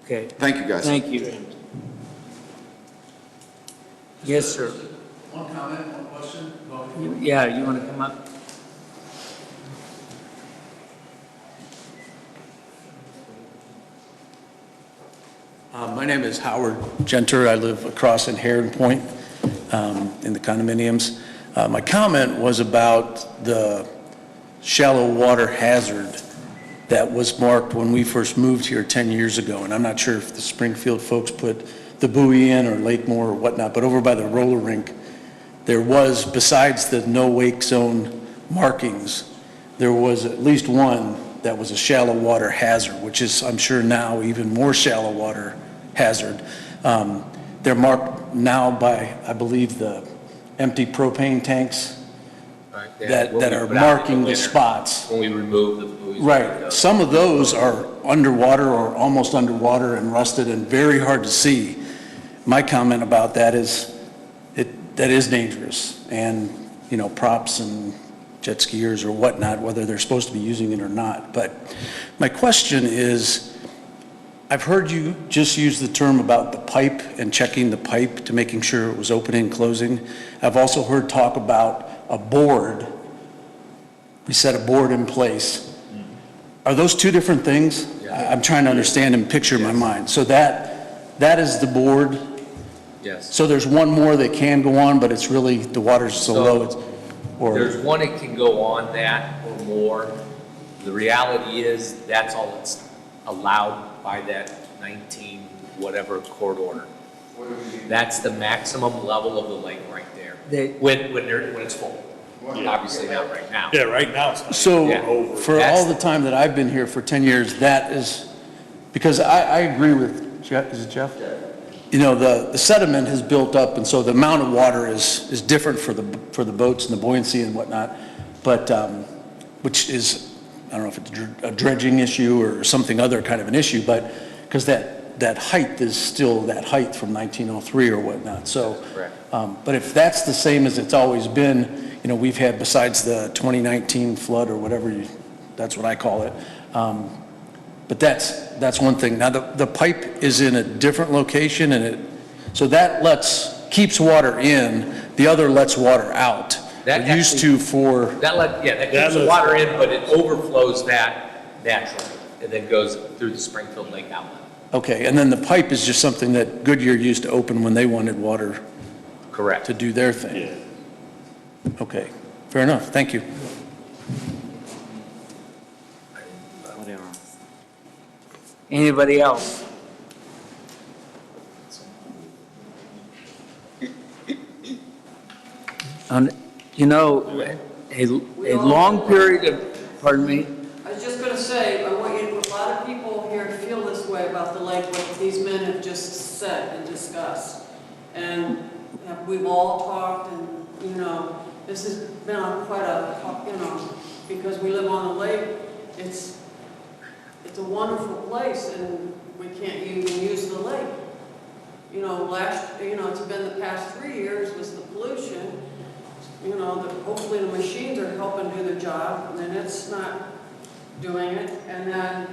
A: okay.
H: Thank you, guys.
A: Thank you. Yes, sir.
I: One comment, one question.
A: Yeah, you want to come up?
I: My name is Howard Genter. I live across in Heron Point in the condominiums. My comment was about the shallow water hazard that was marked when we first moved here 10 years ago. And I'm not sure if the Springfield folks put the buoy in or Lakemore or whatnot, but over by the roller rink, there was, besides the no wake zone markings, there was at least one that was a shallow water hazard, which is, I'm sure now, even more shallow water hazard. They're marked now by, I believe, the empty propane tanks that are marking the spots.
G: When we remove the buoys.
I: Right. Some of those are underwater or almost underwater and rusted and very hard to see. My comment about that is, that is dangerous. And, you know, props and jet skiers or whatnot, whether they're supposed to be using it or not. But my question is, I've heard you just use the term about the pipe and checking the pipe to making sure it was opening and closing. I've also heard talk about a board. We set a board in place. Are those two different things?
G: Yeah.
I: I'm trying to understand and picture in my mind. So that is the board.
G: Yes.
I: So there's one more that can go on, but it's really, the water's so low.
G: There's one that can go on that or more. The reality is, that's all that's allowed by that 19 whatever court order. That's the maximum level of the lake right there. When it's full. Obviously not right now.
D: Yeah, right now it's not.
I: So
G: Yeah.
I: for all the time that I've been here for 10 years, that is, because I agree with Jeff, is it Jeff? You know, the sediment has built up, and so the amount of water is different for the boats and the buoyancy and whatnot, but, which is, I don't know if it's a dredging issue or something other kind of an issue, but, because that height is still that height from 1903 or whatnot, so.
G: Correct.
I: But if that's the same as it's always been, you know, we've had, besides the 2019 flood or whatever, that's what I call it, but that's one thing. Now, the pipe is in a different location, and so that keeps water in, the other lets water out.
G: That
I: It used to for,
G: that keeps the water in, but it overflows that naturally, and then goes through the Springfield Lake outlet.
I: okay, and then the pipe is just something that Goodyear used to open when they wanted water
G: Correct.
I: to do their thing. Okay, fair enough, thank you.
A: Anybody else? You know, a long period of, pardon me?
J: I was just gonna say, I want you, a lot of people here feel this way about the lake, what these men have just said and discussed. And we've all talked, and, you know, this has been on quite a, you know, because we live on the lake, it's a wonderful place, and we can't even use the lake. You know, it's been the past 3 years was the pollution. You know, hopefully the machines are helping do their job, and then it's not doing it. And then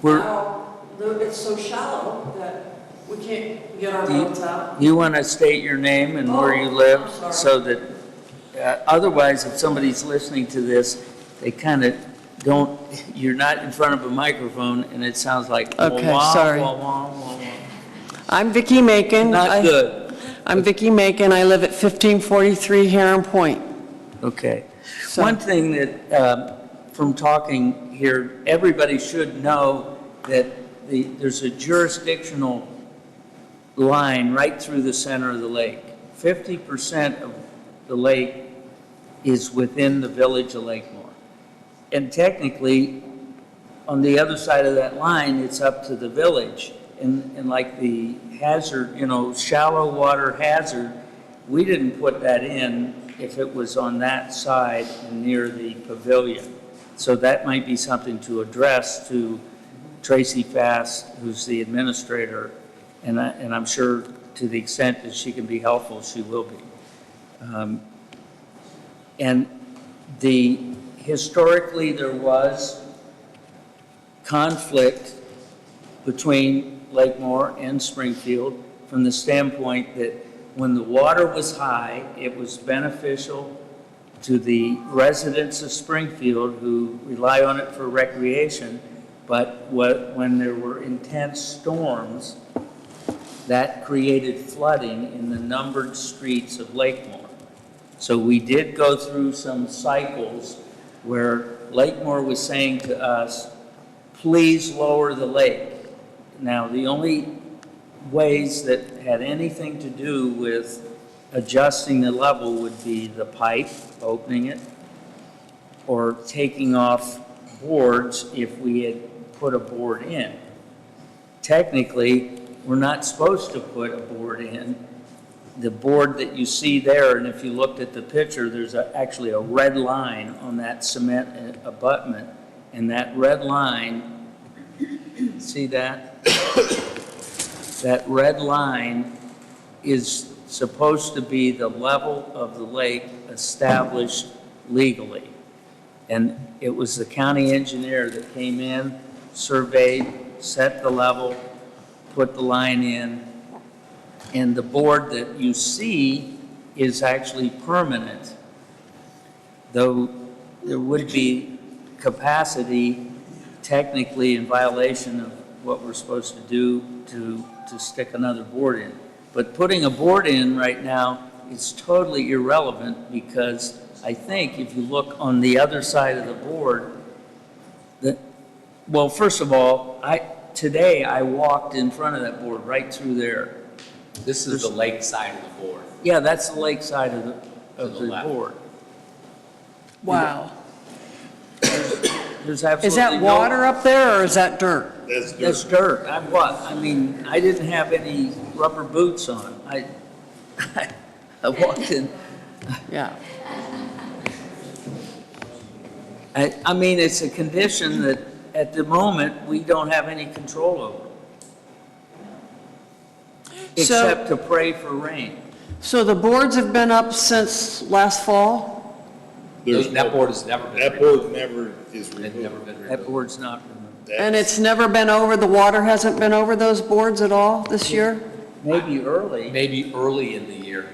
J: now it's so shallow that we can't get our boats out.
A: You want to state your name and where you live?
J: I'm sorry.
A: So that, otherwise, if somebody's listening to this, they kind of don't, you're not in front of a microphone, and it sounds like,
J: Okay,
A: wah,
J: sorry.
A: wah, wah, wah, wah.
J: I'm Vicki Macon.
A: Not good.
J: I'm Vicki Macon. I live at 1543 Heron Point.
A: Okay.
J: So-
A: One thing that, from talking here, everybody should know that there's a jurisdictional line right through the center of the lake. 50% of the lake is within the village of Lakemore. And technically, on the other side of that line, it's up to the village. And like the hazard, you know, shallow water hazard, we didn't put that in if it was on that side and near the pavilion. So that might be something to address to Tracy Fass, who's the administrator, and I'm sure to the extent that she can be helpful, she will be. And historically, there was conflict between Lakemore and Springfield from the standpoint that when the water was high, it was beneficial to the residents of Springfield who rely on it for recreation, but when there were intense storms, that created flooding in the numbered streets of Lakemore. So we did go through some cycles where Lakemore was saying to us, please lower the lake. Now, the only ways that had anything to do with adjusting the level would be the pipe, opening it, or taking off boards if we had put a board in. Technically, we're not supposed to put a board in. The board that you see there, and if you looked at the picture, there's actually a red line on that cement abutment, and that red line, see that? That red line is supposed to be the level of the lake established legally. And it was the county engineer that came in, surveyed, set the level, put the line in, and the board that you see is actually permanent, though there would be capacity technically in violation of what we're supposed to do to stick another board in. But putting a board in right now is totally irrelevant, because I think if you look on the other side of the board, well, first of all, today I walked in front of that board right through there.
G: This is the lake side of the board.
A: Yeah, that's the lake side of the
G: left.
A: board.
B: Wow.
A: There's absolutely
J: Is that
A: no-
J: water up there, or is that dirt?
A: That's dirt. I mean, I didn't have any rubber boots on. I walked in.
J: Yeah.
A: I mean, it's a condition that at the moment we don't have any control over.
J: So-
A: Except to pray for rain.
J: So the boards have been up since last fall?
G: That board has never been
D: That
G: removed.
D: board never is
G: It's
D: removed.
G: never been
A: That
G: removed.
A: board's not removed.
J: And it's never been over, the water hasn't been over those boards at all this year?
A: Maybe early.
G: Maybe early in the year.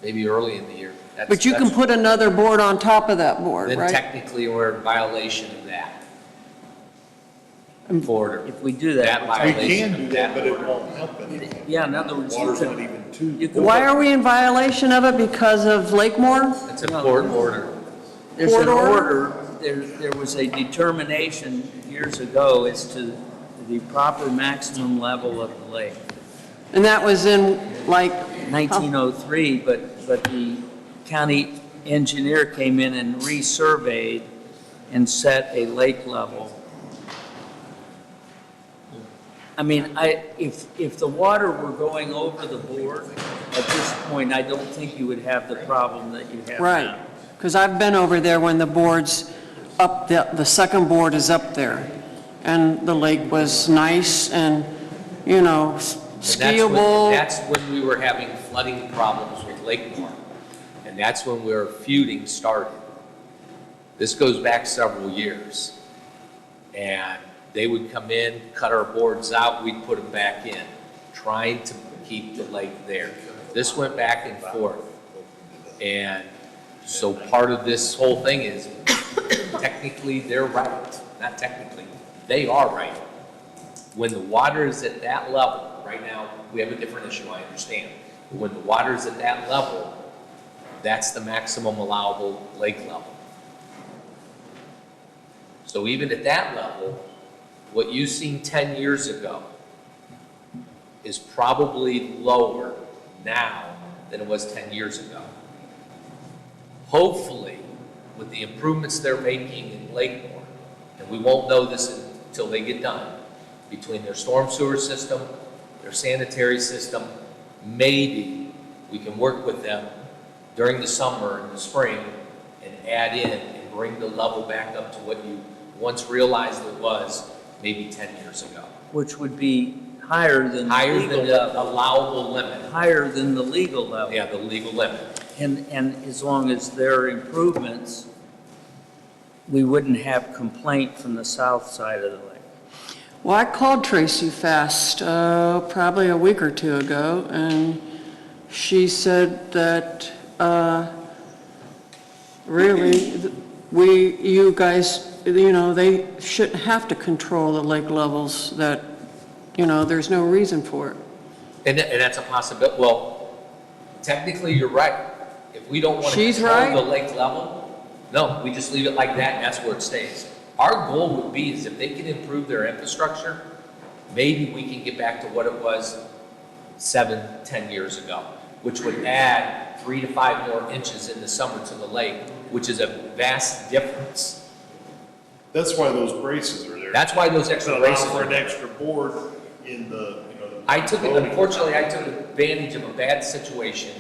G: Maybe early in the year.
J: But you can put another board on top of that board,
G: Then
J: right?
G: technically, we're in violation of that. For
A: If we do
G: that
A: that.
D: We
G: violation
D: can do
G: of
D: that, but it
G: order.
D: won't help anything.
A: Yeah, in other words,
D: Water's not even
A: you
D: too.
A: could
J: Why are we in violation of it? Because of Lakemore?
G: It's a court order.
A: There's an
J: Court
A: order, there was a determination years ago as to the proper maximum level of the lake.
J: And that was in like,
A: 1903, but the county engineer came in and resurveyed and set a lake level. I mean, if the water were going over the board, at this point, I don't think you would have the problem that you have now.
J: right, because I've been over there when the board's up, the second board is up there. And the lake was nice and, you know,
G: And
J: skiable.
G: that's when we were having flooding problems with Lakemore. And that's when our feuding started. This goes back several years. And they would come in, cut our boards out, we'd put them back in, trying to keep the lake there. This went back and forth. And so part of this whole thing is, technically, they're right. Not technically, they are right. When the water is at that level, right now, we have a different issue, I understand. But when the water is at that level, that's the maximum allowable lake level. So even at that level, what you seen 10 years ago is probably lower now than it was 10 years ago. Hopefully, with the improvements they're making in Lakemore, and we won't know this until they get done, between their storm sewer system, their sanitary system, maybe we can work with them during the summer and the spring and add in and bring the level back up to what you once realized it was maybe 10 years ago.
A: Which would be higher than the
G: Higher
A: legal
G: than the
A: level.
G: allowable limit.
A: Higher than the legal level.
G: Yeah, the legal limit.
A: And as long as there are improvements, we wouldn't have complaint from the south side of the lake.
J: Well, I called Tracy Fast probably a week or two ago, and she said that really, you guys, you know, they shouldn't have to control the lake levels, that, you know, there's no reason for it.
G: And that's a possibility. Well, technically, you're right. If we don't want to
J: She's
G: control
J: right.
G: the lake level, no, we just leave it like that, and that's where it stays. Our goal would be is if they can improve their infrastructure, maybe we can get back to what it was 7, 10 years ago, which would add 3 to 5 more inches in the summer to the lake, which is a vast difference.
D: That's why those braces are there.
G: That's why those extra
D: To allow
G: braces
D: for
G: are
D: an
G: there.
D: extra board in the, you know.
G: I took it, unfortunately, I took advantage of a bad situation,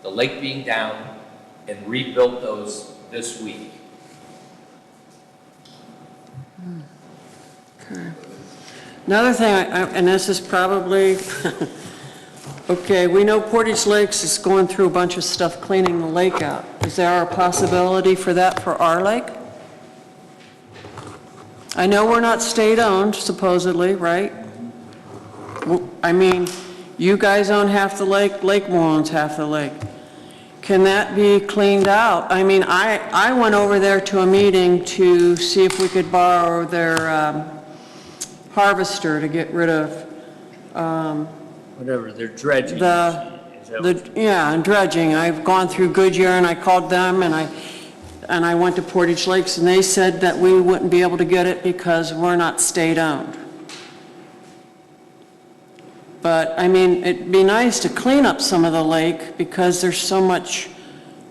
G: the lake being down, and rebuilt those this week.
J: Another thing, and this is probably, okay, we know Portage Lakes is going through a bunch of stuff cleaning the lake out. Is there a possibility for that for our lake? I know we're not state-owned supposedly, right? I mean, you guys own half the lake, Lakemore owns half the lake. Can that be cleaned out? I mean, I went over there to a meeting to see if we could borrow their harvester to get rid of
A: Whatever, they're dredging.
J: yeah, and dredging. I've gone through Goodyear and I called them and I went to Portage Lakes and they said that we wouldn't be able to get it because we're not state-owned. But, I mean, it'd be nice to clean up some of the lake because there's so much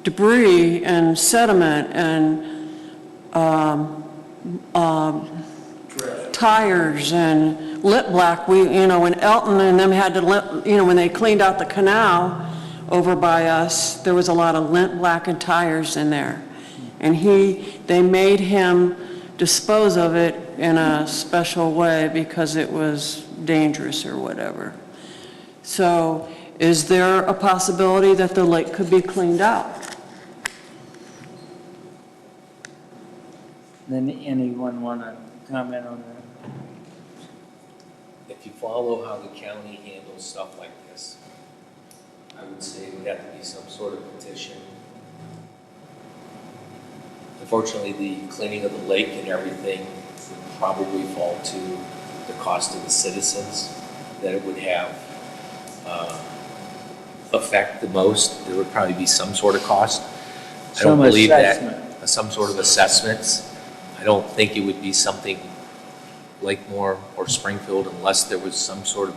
J: debris and sediment and tires and lip black. When Elton and them had to, when they cleaned out the canal over by us, there was a lot of lint black and tires in there. And they made him dispose of it in a special way because it was dangerous or whatever. So is there a possibility that the lake could be cleaned out?
A: Then anyone want to comment on that?
G: If you follow how the county handles stuff like this, I would say it would have to be some sort of petition. Unfortunately, the cleaning of the lake and everything would probably fall to the cost of the citizens that it would have affect the most. There would probably be some sort of cost. I don't believe that, some sort of assessments. I don't think it would be something Lakemore or Springfield unless there was some sort of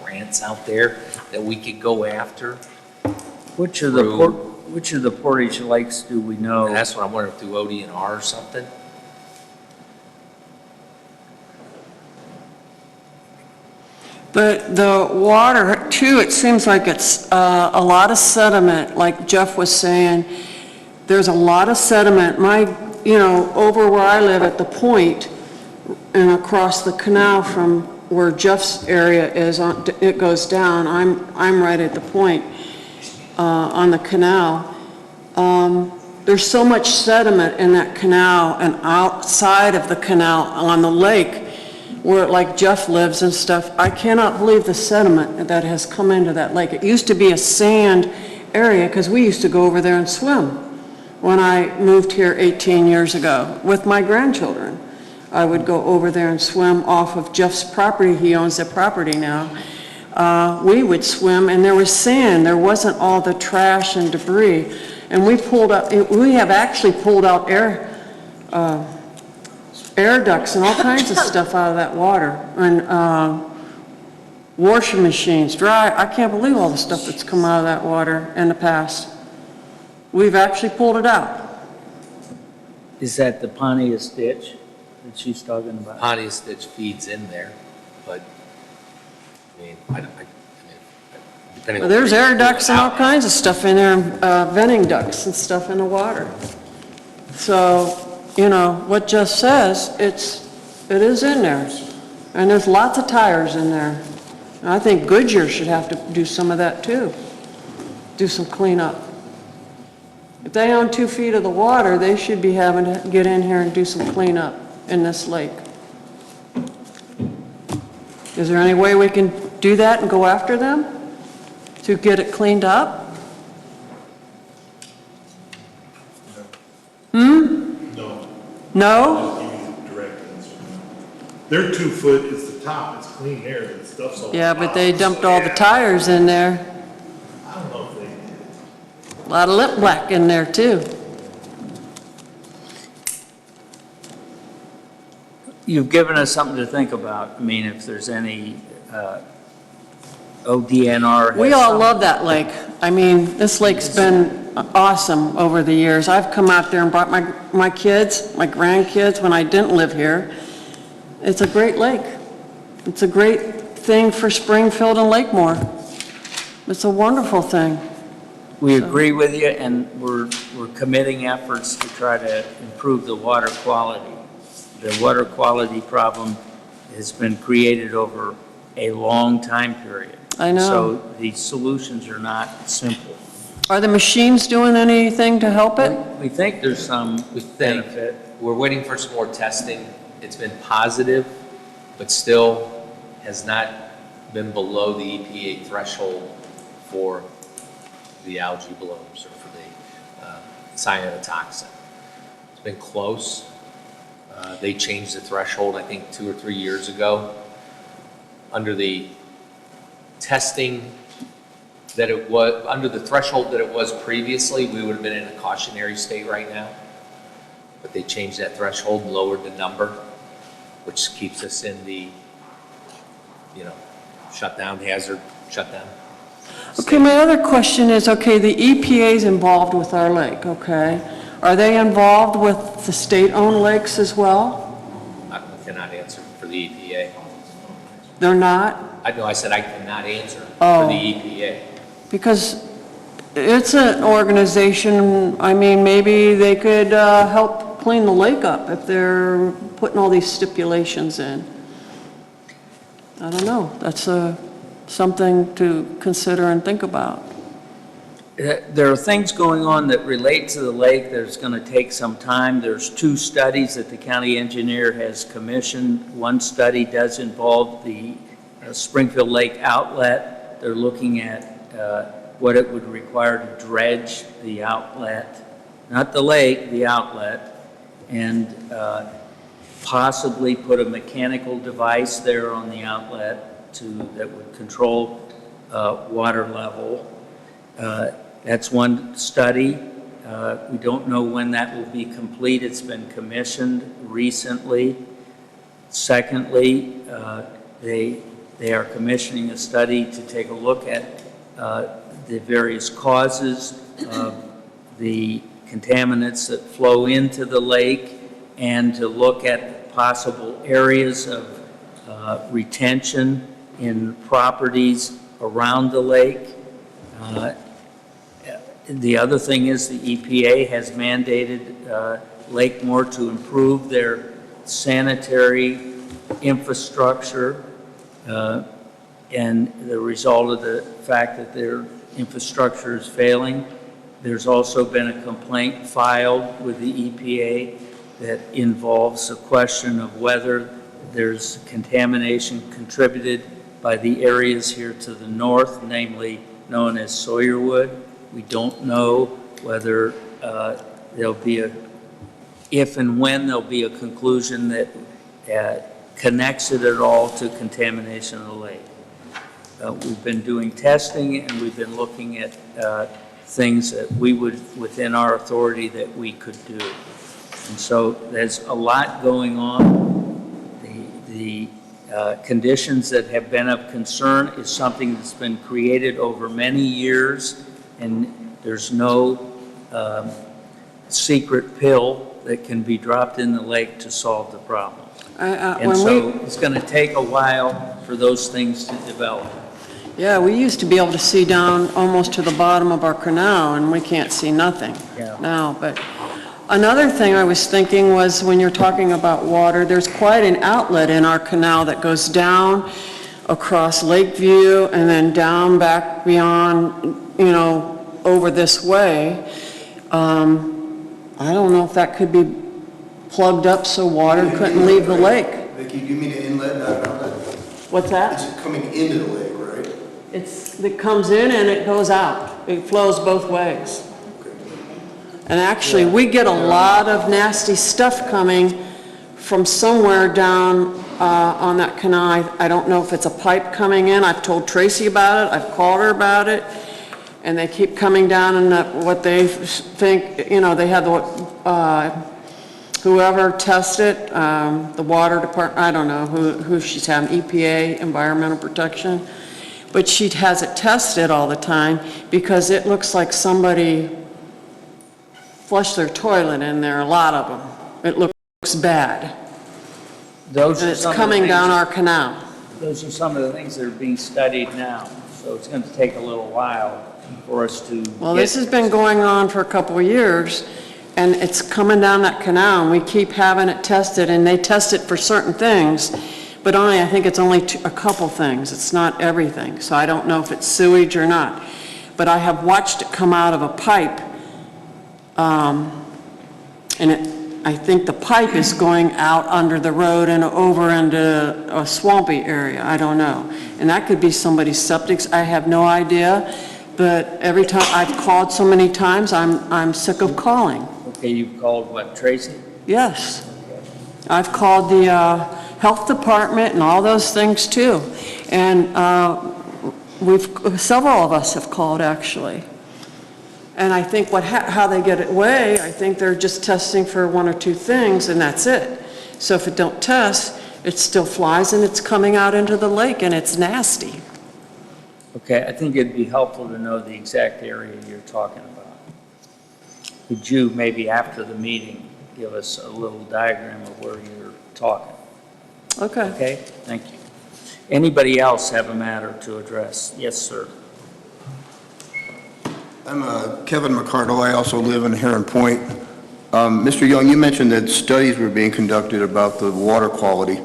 G: grants out there that we could go after.
A: Which of the Portage Lakes do we know?
G: And that's what I'm wondering, through ODNR or something.
J: The water, too, it seems like it's a lot of sediment, like Jeff was saying. There's a lot of sediment. Over where I live at the point and across the canal from where Jeff's area is, it goes down. I'm right at the point on the canal. There's so much sediment in that canal and outside of the canal on the lake where like Jeff lives and stuff. I cannot believe the sediment that has come into that lake. It used to be a sand area because we used to go over there and swim when I moved here 18 years ago with my grandchildren. I would go over there and swim off of Jeff's property. He owns the property now. We would swim and there was sand. There wasn't all the trash and debris. And we have actually pulled out air ducts and all kinds of stuff out of that water. And washing machines, I can't believe all the stuff that's come out of that water in the past. We've actually pulled it out.
A: Is that the Pontius ditch that she's talking about?
G: Pontius ditch feeds in there, but depending on.
J: There's air ducts and all kinds of stuff in there, venting ducts and stuff in the water. So, what Jeff says, it is in there. And there's lots of tires in there. And I think Goodyear should have to do some of that too. Do some cleanup. If they own 2 feet of the water, they should be having to get in here and do some cleanup in this lake. Is there any way we can do that and go after them to get it cleaned up?
D: No.
J: No?
D: Just give you the direct answer. Their 2 foot is the top, it's clean air, the stuff's all.
J: Yeah, but they dumped all the tires in there.
D: I don't know if they did.
J: A lot of lip black in there too.
A: you've given us something to think about. I mean, if there's any, ODNR. has
J: We all
A: some-
J: love that lake. I mean, this lake's been awesome over the years. I've come out there and brought my kids, my grandkids, when I didn't live here. It's a great lake. It's a great thing for Springfield and Lakemore. It's a wonderful thing.
A: We agree with you, and we're committing efforts to try to improve the water quality. The water quality problem has been created over a long time period.
J: I know.
A: So the solutions are not simple.
J: Are the machines doing anything to help it?
A: We think there's some benefit.
G: We're waiting for some more testing. It's been positive, but still has not been below the EPA threshold for the algae blooms or for the cyanotoxin. It's been close. They changed the threshold, I think, 2 or 3 years ago. Under the testing that it was, under the threshold that it was previously, we would have been in a cautionary state right now. But they changed that threshold and lowered the number, which keeps us in the, shutdown hazard, shutdown.
J: Okay, my other question is, okay, the EPA's involved with our lake, okay? Are they involved with the state-owned lakes as well?
G: I cannot answer for the EPA.
J: They're not?
G: I said I cannot answer
J: Oh.
G: for the EPA.
J: Because it's an organization, I mean, maybe they could help clean the lake up if they're putting all these stipulations in. I don't know, that's something to consider and think about.
A: There are things going on that relate to the lake that's going to take some time. There's 2 studies that the county engineer has commissioned. One study does involve the Springfield Lake outlet. They're looking at what it would require to dredge the outlet, not the lake, the outlet, and possibly put a mechanical device there on the outlet that would control water level. That's one study. We don't know when that will be complete. It's been commissioned recently. Secondly, they are commissioning a study to take a look at the various causes of the contaminants that flow into the lake and to look at possible areas of retention in properties around the lake. The other thing is the EPA has mandated Lakemore to improve their sanitary infrastructure, and the result of the fact that their infrastructure is failing. There's also been a complaint filed with the EPA that involves a question of whether there's contamination contributed by the areas here to the north, namely known as Sawyerwood. We don't know whether there'll be if and when there'll be a conclusion that connects it at all to contamination of the lake. We've been doing testing and we've been looking at things that we would, within our authority, that we could do. And so there's a lot going on. The conditions that have been of concern is something that's been created over many years, and there's no secret pill that can be dropped in the lake to solve the problem. And so it's going to take a while for those things to develop.
J: Yeah, we used to be able to see down almost to the bottom of our canal, and we can't see nothing now. But another thing I was thinking was, when you're talking about water, there's quite an outlet in our canal that goes down across Lakeview and then down back beyond, over this way. I don't know if that could be plugged up so water couldn't leave the lake.
K: Vicki, do you mean an inlet, not an outlet?
J: What's that?
K: It's coming into the lake, right?
J: It comes in and it goes out. It flows both ways. And actually, we get a lot of nasty stuff coming from somewhere down on that canal. I don't know if it's a pipe coming in. I've told Tracy about it. I've called her about it. And they keep coming down, and what they think, they have the whoever tested, the water department, I don't know who she's having, EPA, Environmental Protection, but she has it tested all the time because it looks like somebody flushed their toilet in there, a lot of them. It looks bad.
A: Those
J: And
A: are
J: it's
A: some of the
J: coming
A: things-
J: down our canal.
A: Those are some of the things that are being studied now, so it's going to take a little while for us to
J: Well,
A: get-
J: this has been going on for a couple of years, and it's coming down that canal, and we keep having it tested, and they test it for certain things, but I think it's only a couple things. It's not everything, so I don't know if it's sewage or not. But I have watched it come out of a pipe, and I think the pipe is going out under the road and over into a swampy area. I don't know. And that could be somebody's septic. I have no idea. But every time, I've called so many times, I'm sick of calling.
A: Okay, you've called what, Tracy?
J: Yes. I've called the health department and all those things too. And several of us have called actually. And I think how they get it away, I think they're just testing for one or two things and that's it. So if it don't test, it still flies and it's coming out into the lake and it's nasty.
A: Okay, I think it'd be helpful to know the exact area you're talking about. Could you, maybe after the meeting, give us a little diagram of where you're talking?
J: Okay.
A: Okay, thank you. Anybody else have a matter to address? Yes, sir.
K: I'm Kevin McCardle. I also live in Heron Point. Mr. Young, you mentioned that studies were being conducted about the water quality.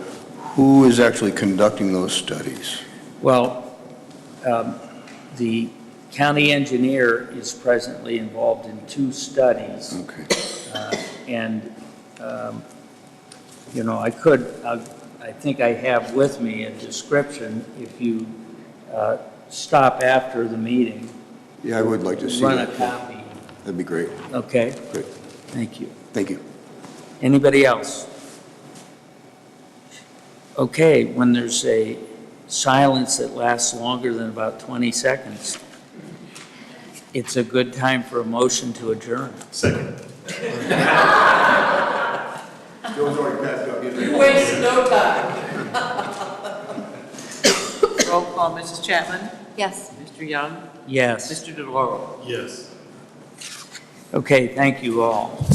K: Who is actually conducting those studies?
A: Well, the county engineer is presently involved in 2 studies.
K: Okay.
A: You know, I think I have with me a description. If you stop after the meeting.
K: Yeah, I would like to see
A: Run
K: that.
A: a copy.
K: That'd be great.
A: Okay?
K: Great.
A: Thank you.
K: Thank you.
A: Anybody else? Okay, when there's a silence that lasts longer than about 20 seconds, it's a good time for a motion to adjourn.
D: Second.
K: Joe's already passed up.
J: You waste no time.
B: Roll call, Mrs. Chapman?
C: Yes.
B: Mr. Young?
A: Yes.
B: Mr. DeLauro?
D: Yes.
A: Okay, thank you all.